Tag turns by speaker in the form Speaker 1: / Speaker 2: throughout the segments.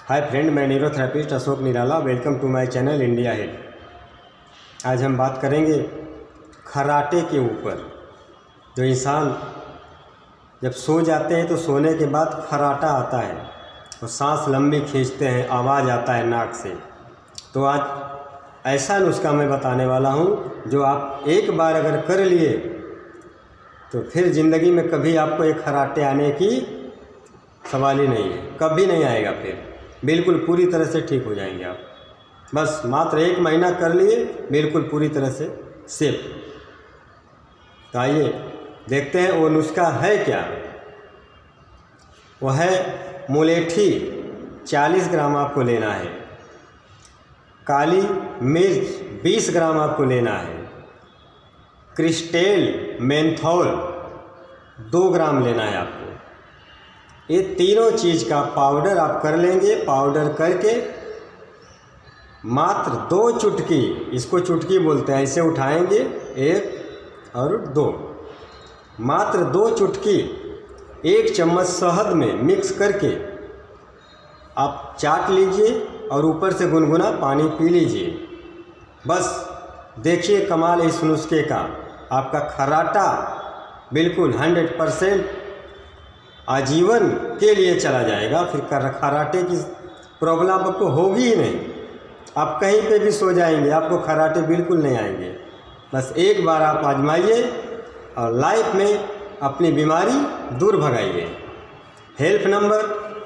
Speaker 1: हाय friend, मैं neurotherapist Ashok Nirala. Welcome to my channel India Health. आज हम बात करेंगे खर्राटे के ऊपर। जो इंसान जब सो जाते हैं तो सोने के बाद खर्राटा आता है और सांस लंबी खींचते हैं, आवाज़ आता है नाक से। तो आज ऐसा नुस्खा मैं बताने वाला हूँ जो आप एक बार अगर कर लिए तो फिर ज़िंदगी में कभी आपको एक खर्राटे आने की सवाल ही नहीं है, कभी नहीं आएगा। फिर बिल्कुल पूरी तरह से ठीक हो जाएंगे आप। बस मात्र 1 महीना कर लिए, बिल्कुल पूरी तरह से सेफ। तो आइए देखते हैं वो नुस्खा है क्या। वो है मुलेठी 40 ग्राम आपको लेना है, काली मिर्च 20 ग्राम आपको लेना है, क्रिस्टेल मेंथोल 2 ग्राम लेना है आपको। ये तीनों चीज़ का पाउडर आप कर लेंगे। पाउडर करके मात्र 2 चुटकी, इसको चुटकी बोलते हैं, ऐसे उठाएंगे 1 और 2, मात्र 2 चुटकी 1 चम्मच शहद में मिक्स करके आप चाट लीजिए और ऊपर से गुनगुना पानी पी लीजिए। बस देखिए कमाल इस नुस्खे का। आपका खर्राटा बिल्कुल 100% आजीवन के लिए चला जाएगा। फिर खर्राटे की प्रॉब्लम आपको होगी ही नहीं। आप कहीं पे भी सो जाएंगे, आपको खर्राटे बिल्कुल नहीं आएंगे। बस एक बार आप आजमाइए और लाइफ में अपनी बीमारी दूर भगाइए। Help number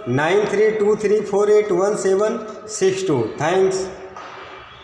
Speaker 1: 9323481762। थैंक्स।